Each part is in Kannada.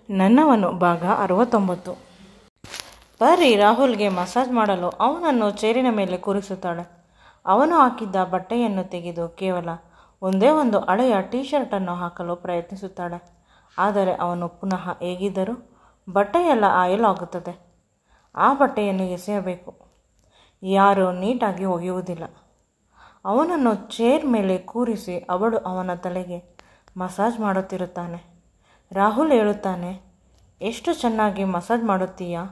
ನನ್ನವನು ಭಾಗ 69. ಪರಿ ರಾಹುಲ್ಗೆ ಮಸಾಜ್ ಮಾಡಲು ಅವನನ್ನು ಚೇರಿನ ಮೇಲೆ ಕೂರಿಸುತ್ತಾಳೆ. ಅವನು ಹಾಕಿದ್ದ ಬಟ್ಟೆಯನ್ನು ತೆಗೆದು ಕೇವಲ ಒಂದೇ ಒಂದು ಹಳೆಯ ಟೀ ಶರ್ಟನ್ನು ಹಾಕಲು ಪ್ರಯತ್ನಿಸುತ್ತಾಳೆ. ಆದರೆ ಅವನು ಪುನಃ ಹೇಗಿದ್ದರೂ ಬಟ್ಟೆಯೆಲ್ಲ ಆಯಿಲ್ ಆಗುತ್ತದೆ. ಆ ಬಟ್ಟೆಯನ್ನು ಎಸೆಯಬೇಕು. ಯಾರೂ ನೀಟಾಗಿ ಒಗೆಯುವುದಿಲ್ಲ. ಅವನನ್ನು ಚೇರ್ ಮೇಲೆ ಕೂರಿಸಿ ಅವಳು ಅವನ ತಲೆಗೆ ಮಸಾಜ್ ಮಾಡುತ್ತಿರುತ್ತಾನೆ. ರಾಹುಲ್ ಹೇಳುತ್ತಾನೆ, ಎಷ್ಟು ಚೆನ್ನಾಗಿ ಮಸಾಜ್ ಮಾಡುತ್ತೀಯಾ,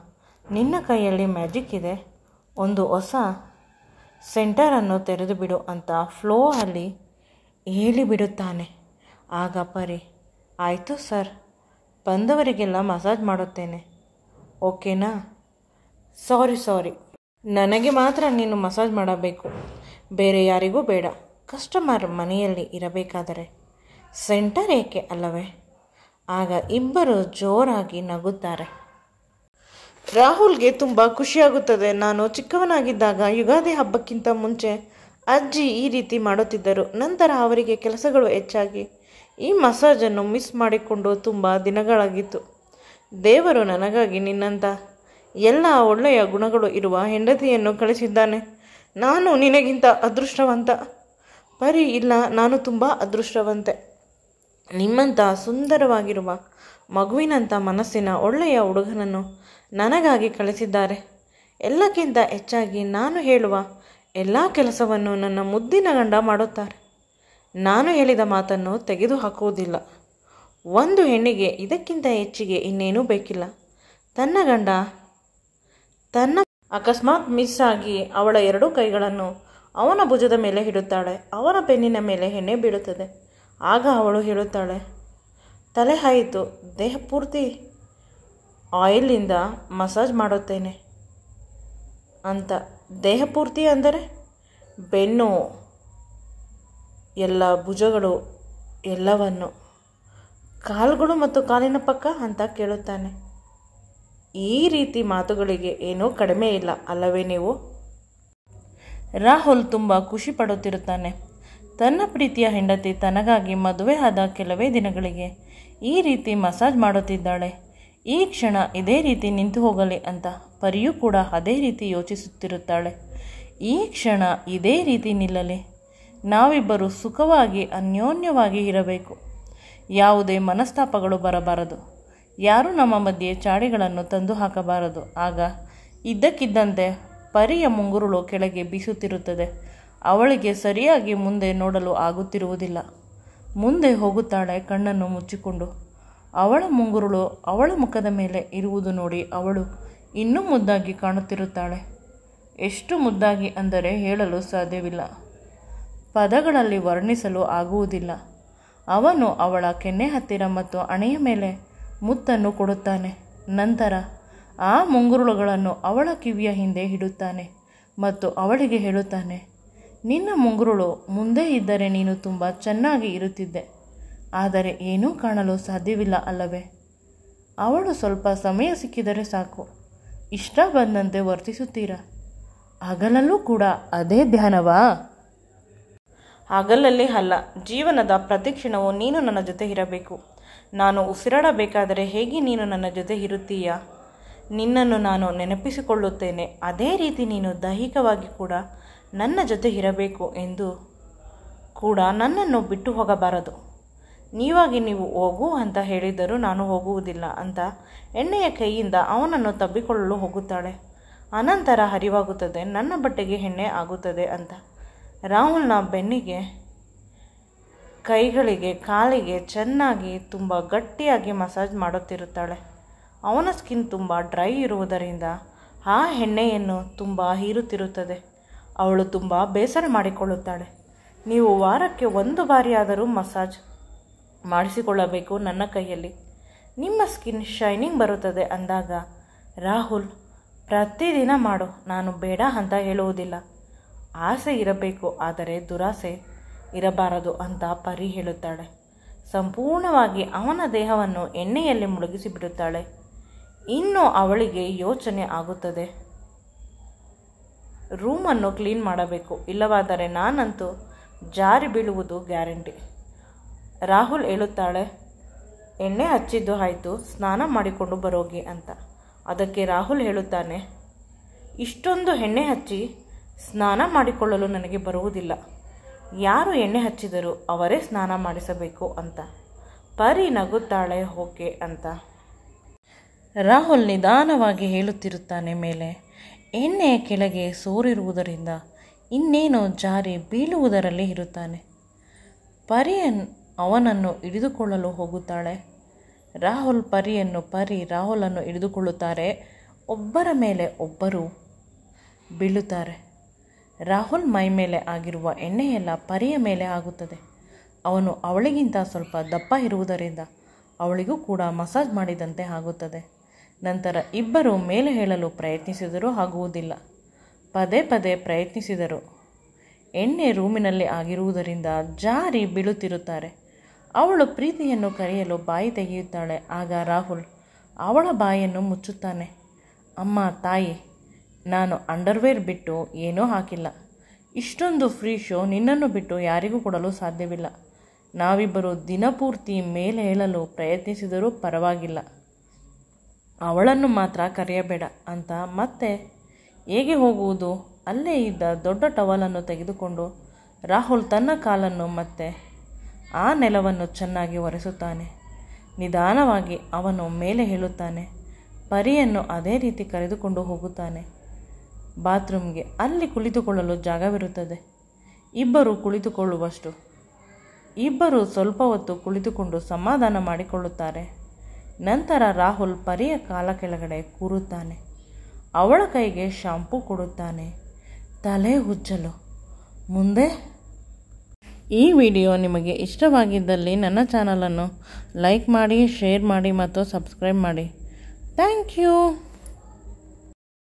ನಿನ್ನ ಕೈಯಲ್ಲಿ ಮ್ಯಾಜಿಕ್ ಇದೆ, ಒಂದು ಹೊಸ ಸೆಂಟರನ್ನು ತೆರೆದು ಬಿಡು ಅಂತ ಫ್ಲೋ ಅಲ್ಲಿ ಹೇಳಿಬಿಡುತ್ತಾನೆ. ಆಗ ಪರಿ, ಆಯಿತು ಸರ್, ಬಂದವರಿಗೆಲ್ಲ ಮಸಾಜ್ ಮಾಡುತ್ತೇನೆ, ಓಕೆನಾ? ಸಾರಿ, ನನಗೆ ಮಾತ್ರ ನೀನು ಮಸಾಜ್ ಮಾಡಬೇಕು, ಬೇರೆ ಯಾರಿಗೂ ಬೇಡ. ಕಸ್ಟಮರ್ ಮನೆಯಲ್ಲಿ ಇರಬೇಕಾದರೆ ಸೆಂಟರ್ ಏಕೆ ಅಲ್ಲವೇ? ಆಗ ಇಬ್ಬರು ಜೋರಾಗಿ ನಗುತ್ತಾರೆ. ರಾಹುಲ್ಗೆ ತುಂಬ ಖುಷಿಯಾಗುತ್ತದೆ. ನಾನು ಚಿಕ್ಕವನಾಗಿದ್ದಾಗ ಯುಗಾದಿ ಹಬ್ಬಕ್ಕಿಂತ ಮುಂಚೆ ಅಜ್ಜಿ ಈ ರೀತಿ ಮಾಡುತ್ತಿದ್ದರು. ನಂತರ ಅವರಿಗೆ ಕೆಲಸಗಳು ಹೆಚ್ಚಾಗಿ ಈ ಮಸಾಜನ್ನು ಮಿಸ್ ಮಾಡಿಕೊಂಡು ತುಂಬ ದಿನಗಳಾಗಿತ್ತು. ದೇವರು ನನಗಾಗಿ ನಿನ್ನಂಥ ಎಲ್ಲ ಒಳ್ಳೆಯ ಗುಣಗಳು ಇರುವ ಹೆಂಡತಿಯನ್ನು ಕಳಿಸಿದ್ದಾನೆ. ನಾನು ನಿನಗಿಂತ ಅದೃಷ್ಟವಂತ. ಪರಿ, ಇಲ್ಲ, ನಾನು ತುಂಬ ಅದೃಷ್ಟವಂತೆ. ನಿಮ್ಮಂಥ ಸುಂದರವಾಗಿರುವ ಮಗುವಿನಂಥ ಮನಸ್ಸಿನ ಒಳ್ಳೆಯ ಹುಡುಗನನ್ನು ನನಗಾಗಿ ಕಳಿಸಿದ್ದಾರೆ. ಎಲ್ಲಕ್ಕಿಂತ ಹೆಚ್ಚಾಗಿ ನಾನು ಹೇಳುವ ಎಲ್ಲ ಕೆಲಸವನ್ನು ನನ್ನ ಮುದ್ದಿನ ಗಂಡ ಮಾಡುತ್ತಾರೆ. ನಾನು ಹೇಳಿದ ಮಾತನ್ನು ತೆಗೆದುಹಾಕುವುದಿಲ್ಲ. ಒಂದು ಹೆಣ್ಣಿಗೆ ಇದಕ್ಕಿಂತ ಹೆಚ್ಚಿಗೆ ಇನ್ನೇನೂ ಬೇಕಿಲ್ಲ. ತನ್ನ ಗಂಡ ಅಕಸ್ಮಾತ್ ಮಿಸ್ ಆಗಿ ಅವಳ ಎರಡೂ ಕೈಗಳನ್ನು ಅವನ ಭುಜದ ಮೇಲೆ ಇಡುತ್ತಾಳೆ. ಅವನ ಬೆನ್ನಿನ ಮೇಲೆ ಎಣ್ಣೆ ಬೀಳುತ್ತದೆ. ಆಗ ಅವಳು ಹೇಳುತ್ತಾಳೆ, ತಲೆ ಆಯಿತು, ದೇಹ ಪೂರ್ತಿ ಆಯಿಲಿಂದ ಮಸಾಜ್ ಮಾಡುತ್ತೇನೆ ಅಂತ. ದೇಹ ಪೂರ್ತಿ ಅಂದರೆ ಬೆನ್ನು, ಎಲ್ಲ ಭುಜಗಳು, ಎಲ್ಲವನ್ನು, ಕಾಲುಗಳು ಮತ್ತು ಕಾಲಿನ ಪಕ್ಕ ಅಂತ ಕೇಳುತ್ತಾನೆ. ಈ ರೀತಿ ಮಾತುಗಳಿಗೆ ಏನೂ ಕಡಿಮೆ ಇಲ್ಲ ಅಲ್ಲವೇ ನೀವು? ರಾಹುಲ್ ತುಂಬ ಖುಷಿ ಪಡುತ್ತಿರುತ್ತಾನೆ. ತನ್ನ ಪ್ರೀತಿಯ ಹೆಂಡತಿ ತನಗಾಗಿ ಮದುವೆ ಆದ ಕೆಲವೇ ದಿನಗಳಿಗೆ ಈ ರೀತಿ ಮಸಾಜ್ ಮಾಡುತ್ತಿದ್ದಾಳೆ. ಈ ಕ್ಷಣ ಇದೇ ರೀತಿ ನಿಂತು ಹೋಗಲಿ ಅಂತ ಪರಿಯೂ ಕೂಡ ಅದೇ ರೀತಿ ಯೋಚಿಸುತ್ತಿರುತ್ತಾಳೆ. ಈ ಕ್ಷಣ ಇದೇ ರೀತಿ ನಿಲ್ಲಲಿ, ನಾವಿಬ್ಬರು ಸುಖವಾಗಿ ಅನ್ಯೋನ್ಯವಾಗಿ ಇರಬೇಕು, ಯಾವುದೇ ಮನಸ್ತಾಪಗಳು ಬರಬಾರದು, ಯಾರೂ ನಮ್ಮ ಮಧ್ಯೆ ಚಾಡಿಗಳನ್ನು ತಂದು ಹಾಕಬಾರದು. ಆಗ ಇದ್ದಕ್ಕಿದ್ದಂತೆ ಪರಿಯ ಮುಂಗುರುಳು ಕೆಳಗೆ ಬೀಸುತ್ತಿರುತ್ತದೆ. ಅವಳಿಗೆ ಸರಿಯಾಗಿ ಮುಂದೆ ನೋಡಲು ಆಗುತ್ತಿರುವುದಿಲ್ಲ. ಮುಂದೆ ಹೋಗುತ್ತಾಳೆ ಕಣ್ಣನ್ನು ಮುಚ್ಚಿಕೊಂಡು. ಅವಳ ಮುಂಗುರುಳು ಅವಳ ಮುಖದ ಮೇಲೆ ಇರುವುದು ನೋಡಿ ಅವಳು ಇನ್ನೂ ಮುದ್ದಾಗಿ ಕಾಣುತ್ತಿರುತ್ತಾಳೆ. ಎಷ್ಟು ಮುದ್ದಾಗಿ ಅಂದರೆ ಹೇಳಲು ಸಾಧ್ಯವಿಲ್ಲ, ಪದಗಳಲ್ಲಿ ವರ್ಣಿಸಲು ಆಗುವುದಿಲ್ಲ. ಅವನು ಅವಳ ಕೆನ್ನೆ ಹತ್ತಿರ ಮತ್ತು ಹಣೆಯ ಮೇಲೆ ಮುತ್ತನ್ನು ಕೊಡುತ್ತಾನೆ. ನಂತರ ಆ ಮುಂಗುರುಳುಗಳನ್ನು ಅವಳ ಕಿವಿಯ ಹಿಂದೆ ಇಡುತ್ತಾನೆ ಮತ್ತು ಅವಳಿಗೆ ಹೇಳುತ್ತಾನೆ, ನಿನ್ನ ಮುಂಗುರುಳು ಮುಂದೆ ಇದ್ದರೆ ನೀನು ತುಂಬ ಚೆನ್ನಾಗಿ ಇರುತ್ತಿದ್ದೆ, ಆದರೆ ಏನೂ ಕಾಣಲು ಸಾಧ್ಯವಿಲ್ಲ ಅಲ್ಲವೇ? ಅವಳು ಸ್ವಲ್ಪ ಸಮಯ ಸಿಕ್ಕಿದರೆ ಸಾಕು, ಇಷ್ಟ ಬಂದಂತೆ ವರ್ತಿಸುತ್ತೀರಾ? ಹಗಲಲ್ಲೂ ಕೂಡ ಅದೇ ಧ್ಯಾನವಾ? ಹಗಲಲ್ಲಿ ಅಲ್ಲ, ಜೀವನದ ಪ್ರತಿಕ್ಷಣವು ನೀನು ನನ್ನ ಜೊತೆ ಇರಬೇಕು. ನಾನು ಉಸಿರಾಡಬೇಕಾದರೆ ಹೇಗೆ ನೀನು ನನ್ನ ಜೊತೆ ಇರುತ್ತೀಯಾ? ನಿನ್ನನ್ನು ನಾನು ನೆನಪಿಸಿಕೊಳ್ಳುತ್ತೇನೆ. ಅದೇ ರೀತಿ ನೀನು ದೈಹಿಕವಾಗಿ ಕೂಡ ನನ್ನ ಜೊತೆ ಇರಬೇಕು ಎಂದು ಕೂಡ ನನ್ನನ್ನು ಬಿಟ್ಟು ಹೋಗಬಾರದು. ನೀವಾಗಿ ನೀವು ಹೋಗು ಅಂತ ಹೇಳಿದರೂ ನಾನು ಹೋಗುವುದಿಲ್ಲ ಅಂತ ಎಣ್ಣೆಯ ಕೈಯಿಂದ ಅವನನ್ನು ತಬ್ಬಿಕೊಳ್ಳಲು ಹೋಗುತ್ತಾಳೆ. ಅನಂತರ ಅರಿವಾಗುತ್ತದೆ, ನನ್ನ ಬಟ್ಟೆಗೆ ಎಣ್ಣೆ ಆಗುತ್ತದೆ ಅಂತ. ರಾಹುಲ್ನ ಬೆನ್ನಿಗೆ, ಕೈಗಳಿಗೆ, ಕಾಲಿಗೆ ಚೆನ್ನಾಗಿ ತುಂಬ ಗಟ್ಟಿಯಾಗಿ ಮಸಾಜ್ ಮಾಡುತ್ತಿರುತ್ತಾಳೆ. ಅವನ ಸ್ಕಿನ್ ತುಂಬ ಡ್ರೈ ಇರುವುದರಿಂದ ಆ ಎಣ್ಣೆಯನ್ನು ತುಂಬ ಹೀರುತ್ತಿರುತ್ತದೆ. ಅವಳು ತುಂಬ ಬೇಸರ ಮಾಡಿಕೊಳ್ಳುತ್ತಾಳೆ. ನೀವು ವಾರಕ್ಕೆ 1 ಬಾರಿಯಾದರೂ ಮಸಾಜ್ ಮಾಡಿಸಿಕೊಳ್ಳಬೇಕು ನನ್ನ ಕೈಯಲ್ಲಿ, ನಿಮ್ಮ ಸ್ಕಿನ್ ಶೈನಿಂಗ್ ಬರುತ್ತದೆ ಅಂದಾಗ, ರಾಹುಲ್, ಪ್ರತಿದಿನ ಮಾಡು, ನಾನು ಬೇಡ ಅಂತ ಹೇಳುವುದಿಲ್ಲ. ಆಸೆ ಇರಬೇಕು, ಆದರೆ ದುರಾಸೆ ಇರಬಾರದು ಅಂತ ಪರಿ ಹೇಳುತ್ತಾಳೆ. ಸಂಪೂರ್ಣವಾಗಿ ಅವನ ದೇಹವನ್ನು ಎಣ್ಣೆಯಲ್ಲಿ ಮುಳುಗಿಸಿಬಿಡುತ್ತಾಳೆ. ಇನ್ನು ಅವಳಿಗೆ ಯೋಚನೆ ಆಗುತ್ತದೆ, ರೂಮನ್ನು ಕ್ಲೀನ್ ಮಾಡಬೇಕು, ಇಲ್ಲವಾದರೆ ನಾನಂತೂ ಜಾರಿ ಬೀಳುವುದು ಗ್ಯಾರಂಟಿ. ರಾಹುಲ್ ಹೇಳುತ್ತಾಳೆ, ಎಣ್ಣೆ ಹಚ್ಚಿದ್ದು ಆಯಿತು, ಸ್ನಾನ ಮಾಡಿಕೊಂಡು ಬರೋಗಿ ಅಂತ. ಅದಕ್ಕೆ ರಾಹುಲ್ ಹೇಳುತ್ತಾನೆ, ಇಷ್ಟೊಂದು ಎಣ್ಣೆ ಹಚ್ಚಿ ಸ್ನಾನ ಮಾಡಿಕೊಳ್ಳಲು ನನಗೆ ಬರುವುದಿಲ್ಲ. ಯಾರು ಎಣ್ಣೆ ಹಚ್ಚಿದರೂ ಅವರೇ ಸ್ನಾನ ಮಾಡಿಸಬೇಕು ಅಂತ. ಪರಿ ನಗುತ್ತಾಳೆ, ಓಕೆ ಅಂತ. ರಾಹುಲ್ ನಿಧಾನವಾಗಿ ಹೇಳುತ್ತಿರುತ್ತಾನೆ, ಮೇಲೆ ಎಣ್ಣೆಯ ಕೆಳಗೆ ಸೋರಿರುವುದರಿಂದ ಇನ್ನೇನೋ ಜಾರಿ ಬೀಳುವುದರಲ್ಲಿ ಇರುತ್ತಾನೆ. ಪರಿ ಅವನನ್ನು ಹಿಡಿದುಕೊಳ್ಳಲು ಹೋಗುತ್ತಾಳೆ. ಪರಿ ರಾಹುಲನ್ನು ಹಿಡಿದುಕೊಳ್ಳುತ್ತಾರೆ. ಒಬ್ಬರ ಮೇಲೆ ಒಬ್ಬರು ಬೀಳುತ್ತಾರೆ. ರಾಹುಲ್ ಮೈ ಮೇಲೆ ಆಗಿರುವ ಎಣ್ಣೆಯೆಲ್ಲ ಪರಿಯ ಮೇಲೆ ಆಗುತ್ತದೆ. ಅವನು ಅವಳಿಗಿಂತ ಸ್ವಲ್ಪ ದಪ್ಪ ಇರುವುದರಿಂದ ಅವಳಿಗೂ ಕೂಡ ಮಸಾಜ್ ಮಾಡಿದಂತೆ ಆಗುತ್ತದೆ. ನಂತರ ಇಬ್ಬರು ಮೇಲೆ ಹೇಳಲು ಪ್ರಯತ್ನಿಸಿದರೂ ಆಗುವುದಿಲ್ಲ. ಪದೇ ಪದೇ ಪ್ರಯತ್ನಿಸಿದರು. ಎಣ್ಣೆ ರೂಮಿನಲ್ಲಿ ಆಗಿರುವುದರಿಂದ ಜಾರಿ ಬೀಳುತ್ತಿರುತ್ತಾರೆ. ಅವಳು ಪ್ರೀತಿಯನ್ನು ಕರೆಯಲು ಬಾಯಿ ತೆಗೆಯುತ್ತಾಳೆ. ಆಗ ರಾಹುಲ್ ಅವಳ ಬಾಯಿಯನ್ನು ಮುಚ್ಚುತ್ತಾನೆ. ಅಮ್ಮ, ತಾಯಿ, ನಾನು ಅಂಡರ್ವೇರ್ ಬಿಟ್ಟು ಏನೂ ಹಾಕಿಲ್ಲ. ಇಷ್ಟೊಂದು ಫ್ರೀ ಶೋ ನಿನ್ನನ್ನು ಬಿಟ್ಟು ಯಾರಿಗೂ ಕೊಡಲು ಸಾಧ್ಯವಿಲ್ಲ. ನಾವಿಬ್ಬರು ದಿನಪೂರ್ತಿ ಮೇಲೆ ಹೇಳಲು ಪ್ರಯತ್ನಿಸಿದರೂ ಪರವಾಗಿಲ್ಲ. ಅವಳನ್ನು ಮಾತ್ರ ಕರೆಯಬೇಡ ಅಂತ. ಮತ್ತೆ ಹೇಗೆ ಹೋಗುವುದು? ಅಲ್ಲೇ ಇದ್ದ ದೊಡ್ಡ ಟವಲನ್ನು ತೆಗೆದುಕೊಂಡು ರಾಹುಲ್ ತನ್ನ ಕಾಲನ್ನು ಮತ್ತೆ ಆ ನೆಲವನ್ನು ಚೆನ್ನಾಗಿ ಒರೆಸುತ್ತಾನೆ. ನಿಧಾನವಾಗಿ ಅವನು ಮೇಲೆ ಹೇಳುತ್ತಾನೆ. ಪರಿಯನ್ನು ಅದೇ ರೀತಿ ಕರೆದುಕೊಂಡು ಹೋಗುತ್ತಾನೆ ಬಾತ್ರೂಮ್ಗೆ. ಅಲ್ಲಿ ಕುಳಿತುಕೊಳ್ಳಲು ಜಾಗವಿರುತ್ತದೆ, ಇಬ್ಬರು ಕುಳಿತುಕೊಳ್ಳುವಷ್ಟು. ಇಬ್ಬರು ಸ್ವಲ್ಪ ಹೊತ್ತು ಕುಳಿತುಕೊಂಡು ಸಮಾಧಾನ ಮಾಡಿಕೊಳ್ಳುತ್ತಾರೆ. ನಂತರ ರಾಹುಲ್ ಪರಿಯ ಕಾಲ ಕೆಳಗಡೆ ಕೂರುತ್ತಾನೆ. ಅವಳ ಕೈಗೆ ಶಾಂಪೂ ಕೊಡುತ್ತಾನೆ ತಲೆ ಉಜ್ಜಲು. ಮುಂದೆ ಈ ವಿಡಿಯೋ ನಿಮಗೆ ಇಷ್ಟವಾಗಿದ್ದಲ್ಲಿ ನನ್ನ ಚಾನಲನ್ನು ಲೈಕ್ ಮಾಡಿ, ಶೇರ್ ಮಾಡಿ ಮತ್ತು ಸಬ್ಸ್ಕ್ರೈಬ್ ಮಾಡಿ. Thank you.